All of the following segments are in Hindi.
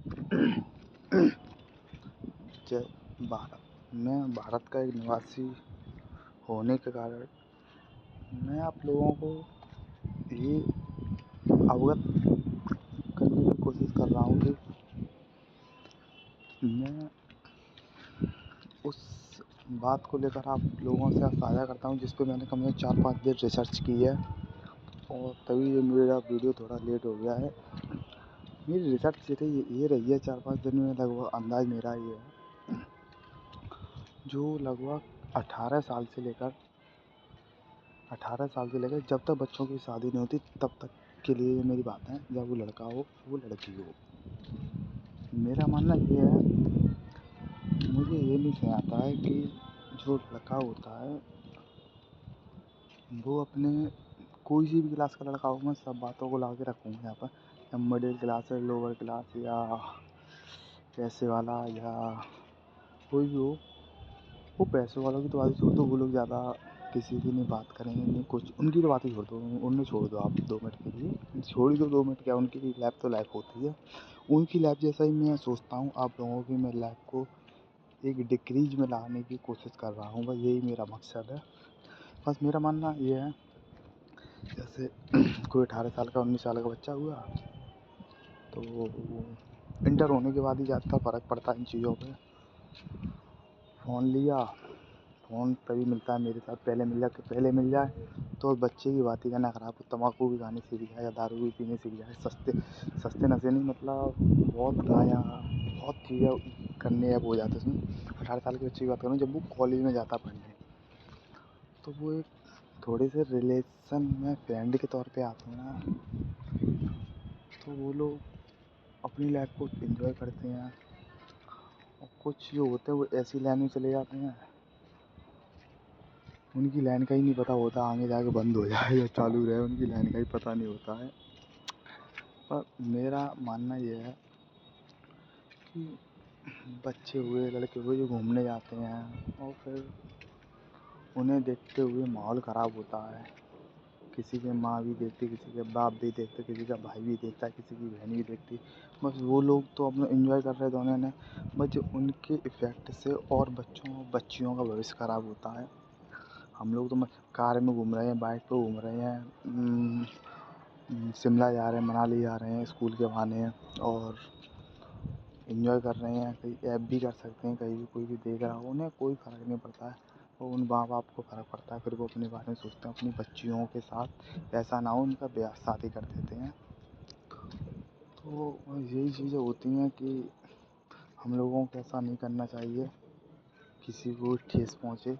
जय भारत। मैं भारत का एक निवासी होने के कारण मैं आप लोगों को ये अवगत करने की कोशिश कर रहा हूँ कि मैं उस बात को लेकर आप लोगों से साझा करता हूँ जिस पे मैंने कम से कम 4-5 दिन रिसर्च की है और तभी ये मेरा वीडियो थोड़ा लेट हो गया है। मेरी रिसर्च ये रही है 4-5 दिन में, लगभग अंदाज़ मेरा ये है, जो लगभग 18 साल से लेकर जब तक बच्चों की शादी नहीं होती तब तक के लिए ये मेरी बात है, जब वो लड़का हो वो लड़की हो। मेरा मानना ये है, मुझे ये नहीं समझ आता है कि जो लड़का होता है वो अपने कोई सी भी क्लास का लड़का हो, मैं सब बातों को ला के रखूँगा यहाँ पर, या मिडिल क्लास है, लोअर क्लास, या पैसे वाला, या कोई भी हो। वो पैसे वालों की तो बात ही छोड़ दो, वो लोग ज़्यादा किसी की नहीं बात करेंगे, नहीं कुछ, उनकी तो बात ही छोड़ दो, उन्हें छोड़ दो आप 2 मिनट के लिए, छोड़ ही दो 2 मिनट, क्या उनकी लाइफ तो लाइफ होती है। उनकी लाइफ जैसा ही मैं सोचता हूँ आप लोगों की मैं लाइफ को एक डिक्रीज में लाने की कोशिश कर रहा हूँ, बस यही मेरा मकसद है। बस मेरा मानना ये है, जैसे कोई 18 साल का 19 साल का बच्चा हुआ तो इंटर होने के बाद ही ज़्यादातर फ़र्क पड़ता है इन चीज़ों पे। फ़ोन लिया, फ़ोन तभी मिलता है मेरे साथ, पहले मिल जाए तो बच्चे की बात ही करना ख़राब हो, तम्बाकू भी खाने सीख जाए या दारू भी पीने सीख जाए, सस्ते नशे नहीं, मतलब बहुत गाँजा, बहुत चीज़ें करने अब हो जाते उसमें। 18 साल के बच्चे की बात करूँ, जब वो कॉलेज में जाता पढ़ने, तो वो एक थोड़े से रिलेशन में फ्रेंड के तौर पे आते हैं ना, तो वो लोग अपनी लाइफ को एंजॉय करते हैं, और कुछ जो होते हैं वो ऐसी लाइन में चले जाते हैं, उनकी लाइन का ही नहीं पता होता आगे जाके बंद हो जाए या चालू रहे, उनकी लाइन का ही पता नहीं होता है। पर मेरा मानना ये है कि बच्चे हुए, लड़के हुए जो घूमने जाते हैं और फिर उन्हें देखते हुए माहौल ख़राब होता है, किसी के माँ भी देखती, किसी के बाप भी देखते, किसी का भाई भी देखता है, किसी की बहन भी देखती, बस वो लोग तो अपना एंजॉय कर रहे थे उन्होंने, बस जो उनके इफ़ेक्ट से और बच्चियों का भविष्य ख़राब होता है। हम लोग तो कार में घूम रहे हैं, बाइक पे घूम रहे हैं, शिमला जा रहे हैं, मनाली जा रहे हैं स्कूल के बहाने, और एंजॉय कर रहे हैं, कहीं ऐब भी कर सकते हैं, कहीं भी कोई भी देख रहा हो, उन्हें कोई फ़र्क नहीं पड़ता है, और उन माँ बाप को फ़र्क पड़ता है, फिर वो अपने बारे में सोचते हैं अपनी बच्चियों के साथ ऐसा ना हो, उनका ब्याह शादी कर देते हैं। तो यही चीज़ें होती हैं कि हम लोगों को ऐसा नहीं करना चाहिए, किसी को ठेस पहुँचे,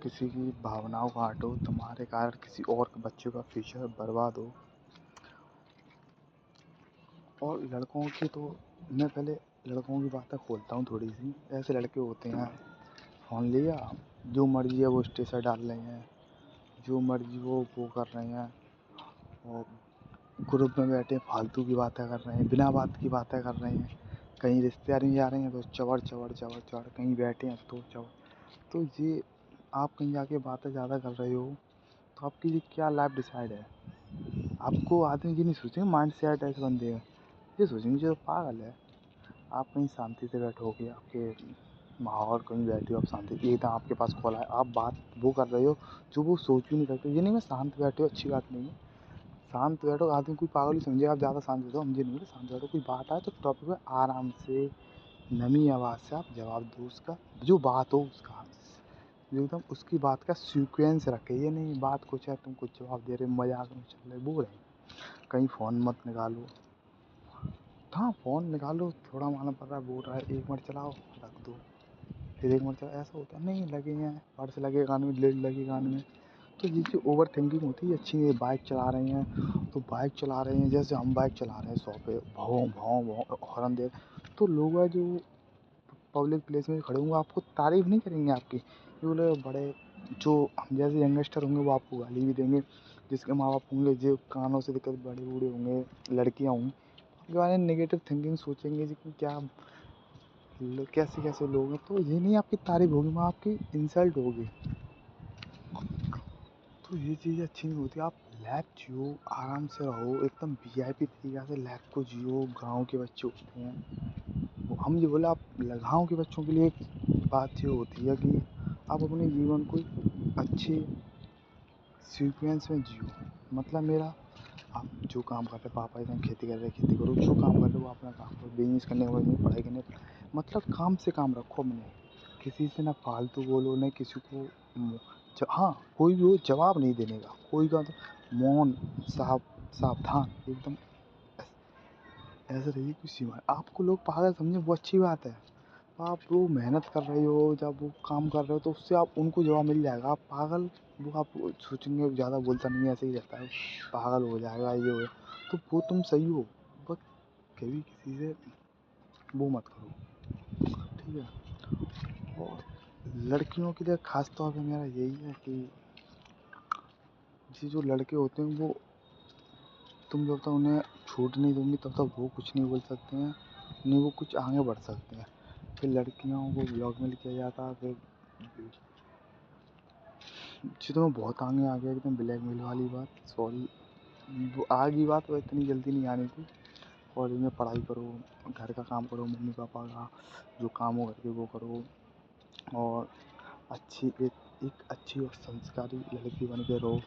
किसी की भावनाओं का हर्ट हो, तुम्हारे कारण किसी और बच्चे का फ्यूचर बर्बाद हो। और लड़कों की तो मैं पहले लड़कों की बातें खोलता हूँ थोड़ी सी। ऐसे लड़के होते हैं, फ़ोन लिया, जो मर्ज़ी है वो स्टेटस डाल रहे हैं, जो मर्ज़ी वो कर रहे हैं, और ग्रुप में बैठे फालतू की बातें कर रहे हैं, बिना बात की बातें कर रहे हैं, कहीं रिश्तेदारी में जा रहे हैं तो चवड़, कहीं बैठे हैं तो चवड़। तो ये आप कहीं जाके बातें ज़्यादा कर रहे हो तो आपकी ये क्या लाइफ डिसाइड है? आपको आदमी ये नहीं सोचेंगे माइंड सेट है इस बंदे का, ये सोचेंगे जो पागल है। आप कहीं शांति से बैठोगे, आपके माहौल कहीं बैठे हो आप शांति, एकदम आपके पास कॉल आए, आप बात वो कर रहे हो जो वो सोच भी नहीं सकते। ये नहीं मैं शांत बैठे हो अच्छी बात नहीं है, शांत बैठो, आदमी कोई पागल ही समझे, आप ज़्यादा शांत बैठो, समझे नहीं, शांत बैठो, कोई बात आए तो टॉपिक में आराम से नमी आवाज़ से आप जवाब दो, उसका जो बात हो उसका एकदम उसकी बात का सीक्वेंस रखे। ये नहीं बात कुछ है तुम कुछ जवाब दे रहे मजाक में चल रहे, वो नहीं। कहीं फ़ोन मत निकालो, हाँ फ़ोन निकालो, थोड़ा मालूम पड़ रहा है बोल रहा है 1 मिनट चलाओ रख दो, फिर 1 मिनट चलाओ, ऐसा होता है नहीं, लगे हैं पर्स लगे कान में, लीड लगी कान में। तो ये जो ओवर थिंकिंग होती है अच्छी नहीं है। बाइक चला रहे हैं तो बाइक चला रहे हैं, जैसे हम बाइक चला रहे हैं 100 पे, भौं भौं भौं हॉर्न दे, तो लोग हैं जो पब्लिक प्लेस में खड़े होंगे आपको तारीफ़ नहीं करेंगे आपकी, ये बोले बड़े, जो हम जैसे यंगस्टर होंगे वो आपको गाली भी देंगे, जिसके माँ बाप होंगे जो कानों से दिक्कत, बड़े बूढ़े होंगे, लड़कियाँ होंगी, आपके बारे में नेगेटिव थिंकिंग सोचेंगे जी कि क्या कैसे कैसे लोग हैं। तो ये नहीं आपकी तारीफ़ होगी, वहाँ आपकी इंसल्ट होगी। तो ये चीज़ अच्छी नहीं होती। आप लाइफ जियो, आराम से रहो, एकदम वीआईपी तरीक़ा से लाइफ को जियो। गाँव के बच्चे होते हैं, वो हम ये बोला आप गाँव के बच्चों के लिए एक बात ये होती है कि आप अपने जीवन को अच्छे सीक्वेंस में जियो। मतलब मेरा, आप जो काम कर रहे हैं, पापा इधर खेती कर रहे हैं, खेती करो, जो काम कर रहे हो अपना काम करो, बिजनेस करने का बिजनेस, पढ़ाई करने मतलब काम से काम रखो अपने। किसी से ना फालतू बोलो, ना किसी को हाँ कोई भी हो जवाब नहीं देने का, कोई का तो मौन, सावधान एकदम ऐसे रहिए। कुछ सीमा आपको लोग पागल समझे वो अच्छी बात है। आप वो मेहनत कर रहे हो, जब वो काम कर रहे हो तो उससे आप उनको जवाब मिल जाएगा। आप पागल, वो आप सोचेंगे ज़्यादा बोलता नहीं है, ऐसे ही रहता है, पागल हो जाएगा ये हो, तो वो तुम सही हो, बट कभी किसी से वो मत करो, ठीक है। और लड़कियों के लिए ख़ास तौर पे मेरा यही है कि ये जो लड़के होते हैं वो, तुम जब तक उन्हें छूट नहीं दोगे तब तक वो कुछ नहीं बोल सकते हैं, नहीं वो कुछ आगे बढ़ सकते हैं। फिर लड़कियों को ब्लैकमेल किया जाता है, फिर जी तो मैं बहुत आगे आ गया एकदम, ब्लैकमेल वाली बात सॉरी, वो आगे बात वो इतनी जल्दी नहीं आनी थी। कॉलेज में पढ़ाई करो, घर का काम करो, मम्मी पापा का जो काम हो घर के वो करो, और अच्छी एक अच्छी और संस्कारी लड़की बन के रहो।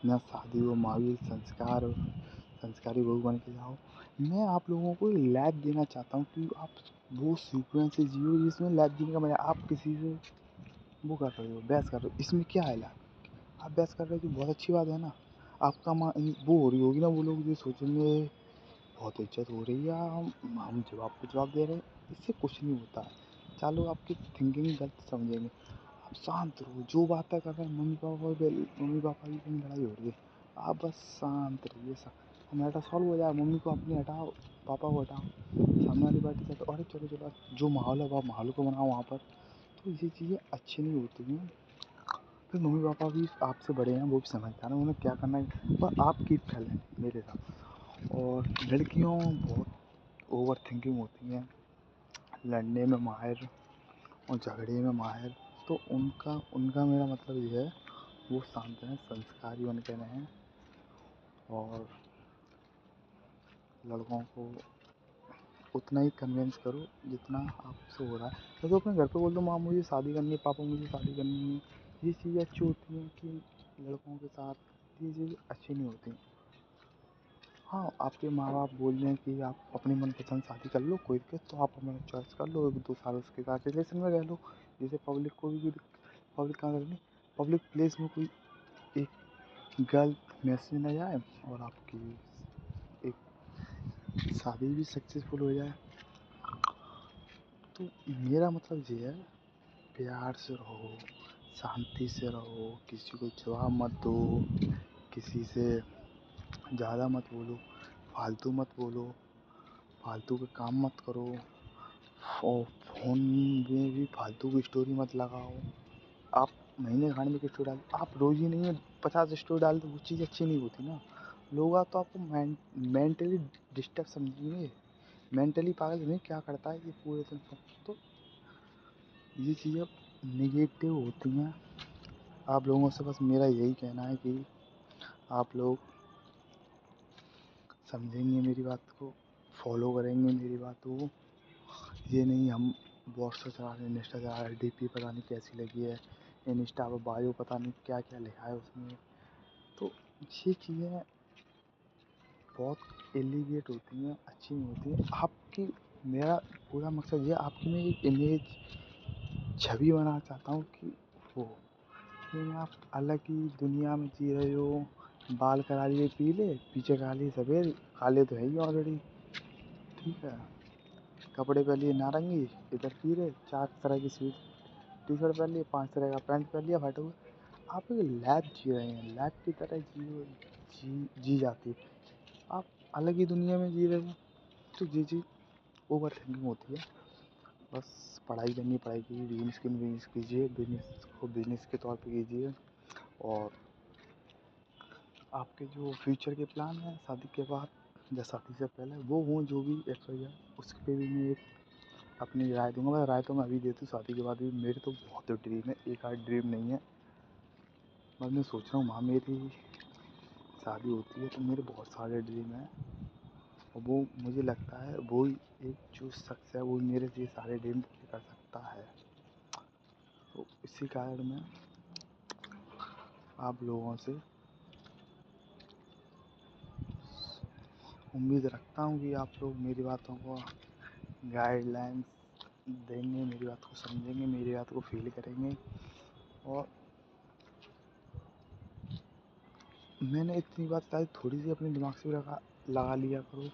ना शादी हो, मावी संस्कारी बहू बन के जाओ। मैं आप लोगों को लाइफ देना चाहता हूँ कि आप वो सीक्वेंस से जियो जिसमें लाइफ जीने का मजा। आप किसी से वो कर रहे हो, बहस कर रहे हो, इसमें क्या है लाइफ? आप बहस कर रहे हो तो बहुत अच्छी बात है ना। आपका वो हो रही होगी ना, वो लोग जो सोचेंगे बहुत इज्जत हो रही है, हम जवाब पे जवाब दे रहे हैं, इससे कुछ नहीं होता है। चलो आपकी थिंकिंग गलत समझेंगे, आप शांत रहो। जो बातें कर रहे हैं मम्मी पापा की कहीं लड़ाई हो रही है, आप बस शांत रहिए। मैटर सॉल्व हो जाए, मम्मी को अपनी हटाओ, पापा को हटाओ, सामने वाली पार्टी से अरे चलो चलो, जो माहौल है वह माहौल को बनाओ वहाँ पर। तो ये चीज़ें अच्छी नहीं होती हैं। फिर मम्मी पापा भी आपसे बड़े हैं, वो भी समझदार हैं, उन्हें क्या करना है, पर आप कीप चलें मेरे साथ। और लड़कियों बहुत ओवर थिंकिंग होती हैं, लड़ने में माहिर और झगड़े में माहिर। तो उनका उनका मेरा मतलब ये है, वो शांत रहें, संस्कारी बन के रहें, और लड़कों को उतना ही कन्विंस करो जितना आपसे हो रहा है। तो अपने घर पे बोल दो माँ मुझे शादी करनी है, पापा मुझे शादी करनी है। ये चीज़ें अच्छी होती हैं कि लड़कों के साथ ये चीज़ें अच्छी नहीं होती। हाँ, आपके माँ बाप बोल रहे हैं कि आप अपनी मनपसंद शादी कर लो, कोई दिक्कत, तो आप अपना चॉइस कर लो, 1-2 साल उसके साथ रिलेशन में रह लो। जैसे पब्लिक को भी पब्लिक कहाँ करनी, पब्लिक प्लेस में कोई एक गलत मैसेज ना जाए और आपकी एक शादी भी सक्सेसफुल हो जाए। तो मेरा मतलब ये है, प्यार से रहो, शांति से रहो, किसी को जवाब मत दो, किसी से ज़्यादा मत बोलो, फालतू मत बोलो, फालतू के काम मत करो, और फ़ोन में भी फालतू की स्टोरी मत लगाओ। आप महीने खाने में की स्टोरी डाल, आप रोज़ ही नहीं है 50 स्टोरी डाल दो, वो चीज़ अच्छी नहीं होती ना। लोग तो आपको मेंटली डिस्टर्ब समझेंगे, मेंटली पागल समझेंगे, क्या करता है ये पूरे दिन फोन। तो ये चीज़ें निगेटिव होती हैं। आप लोगों से बस मेरा यही कहना है कि आप लोग समझेंगे मेरी बात को, फॉलो करेंगे मेरी बातों को। ये नहीं हम व्हाट्सएप चला रहे हैं, इंस्टा चला रहे हैं, डीपी पता नहीं कैसी लगी है, इंस्टा पर बायो पता नहीं क्या क्या लिखा है उसमें। तो ये चीज़ें बहुत एलिगेट होती हैं, अच्छी नहीं होती हैं। आपकी, मेरा पूरा मकसद ये आपकी मैं एक इमेज छवि बनाना चाहता हूँ कि वो कि आप अलग ही दुनिया में जी रहे हो। बाल करा लिए पीले, पीछे करा लिए सफ़ेद, काले तो है ही ऑलरेडी, ठीक है। कपड़े पहन लिए नारंगी, इधर पीले, 4 तरह की स्वीट टी शर्ट पहन ली, 5 तरह का पैंट पहन लिया फटे हुए। आप एक लैब जी रहे हैं, लैब की तरह जी जाती है। आप अलग ही दुनिया में जी रहे हो। तो जी ओवर थिंकिंग होती है। बस पढ़ाई करनी, पढ़ाई कीजिए, बिजनेस कीजिए, बिजनेस को बिजनेस के तौर पे कीजिए। और आपके जो फ्यूचर के प्लान हैं शादी के बाद या शादी से पहले, वो हों जो भी XYZ, उस पे भी मैं एक अपनी राय दूंगा। मैं राय तो मैं अभी देती हूँ, शादी के बाद भी मेरे तो बहुत ड्रीम है, एक आध ड्रीम नहीं है। बस मैं सोच रहा हूँ माँ मेरी शादी होती है तो मेरे बहुत सारे ड्रीम हैं, और वो मुझे लगता है वो ही एक जो शख्स है वो मेरे से सारे ड्रीम पूरे कर सकता है। तो इसी कारण मैं आप लोगों से उम्मीद रखता हूँ कि आप लोग मेरी बातों को गाइडलाइंस देंगे, मेरी बात को समझेंगे, मेरी बात को फील करेंगे। और मैंने इतनी बात शायद थोड़ी सी अपने दिमाग से भी लगा लिया करो।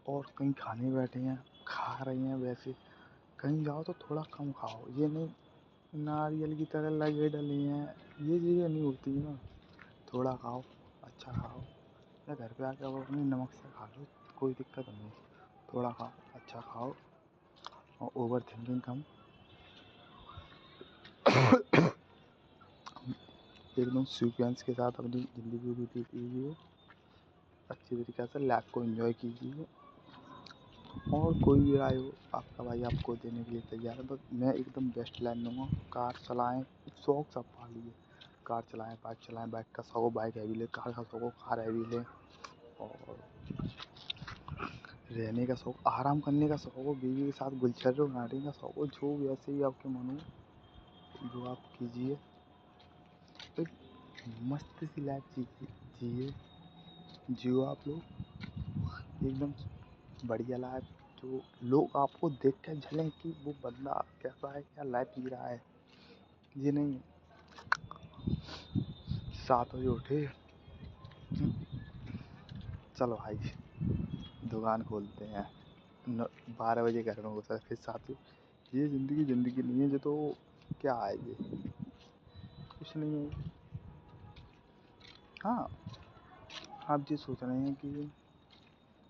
और कहीं खाने बैठे हैं, खा रहे हैं, वैसे कहीं जाओ तो थोड़ा कम खाओ। ये नहीं नारियल की तरह लगे डले हैं, ये चीज़ें नहीं होती ना। थोड़ा खाओ, अच्छा खाओ, या घर पे आके आप अपने नमक से खा लो, कोई दिक्कत नहीं। थोड़ा खाओ, अच्छा खाओ, और ओवर थिंकिंग कम। एकदम सीक्वेंस के साथ अपनी ज़िंदगी को बीती कीजिए, अच्छी तरीक़े से लाइफ को एंजॉय कीजिए। और कोई भी आए हो, आपका भाई आपको देने के लिए तैयार है। बस मैं एकदम बेस्ट लाइन दूँगा, कार चलाएँ, शौक सब पालिए। कार चलाएँ, बाइक का शौक हो बाइक हैवी लें, कार का शौक हो कार हैवी लें। और रहने का शौक, आराम करने का शौक हो, बीवी के साथ गुलछर्रे बनाने का शौक हो, जो वैसे ही आपके मन हो जो आप कीजिए। एक मस्त सी लाइफ जिए जियो आप लोग, एकदम बढ़िया लाइफ, जो लोग आपको देख कर झलें कि वो बंदा कैसा है, क्या लाइफ जी रहा है। ये नहीं 7 बजे उठे, चलो भाई दुकान खोलते हैं, 12 बजे घर में घुसा, फिर 7 बजे। ये ज़िंदगी नहीं है। जो तो क्या है, ये कुछ नहीं है। हाँ, आप ये सोच रहे हैं कि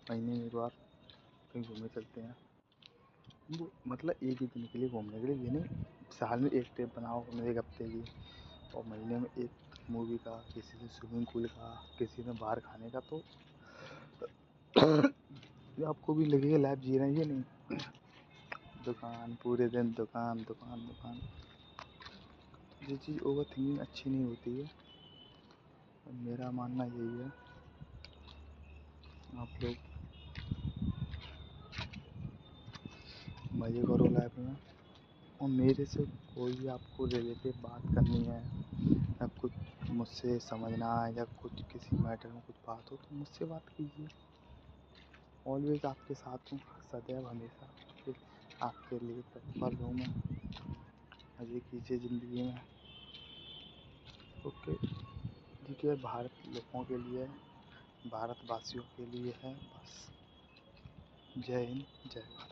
महीने में एक बार कहीं घूमने चलते हैं, वो मतलब एक ही दिन के लिए घूमने के लिए, ये नहीं साल में एक ट्रिप बनाओ, एक हफ्ते की, और महीने में एक मूवी का, किसी से स्विमिंग पूल का, किसी में बाहर खाने का। तो ये आपको भी लगेगा लाइफ जी रहे हैं। ये नहीं दुकान पूरे दिन, दुकान दुकान दुकान। ये चीज़ ओवर थिंकिंग अच्छी नहीं होती है। मेरा मानना यही है, आप लोग मज़े करो लाइफ में। और मेरे से कोई भी आपको रिलेटेड बात करनी है, या कुछ मुझसे समझना है, या कुछ किसी मैटर में कुछ बात हो, तो मुझसे बात कीजिए। ऑलवेज आपके साथ हूँ, सदैव हमेशा आपके लिए तत्पर हूँ मैं। मज़े कीजिए ज़िंदगी में। ओके, देखिए भारत लोगों के लिए, भारतवासियों के लिए है बस। जय हिंद, जय भारत।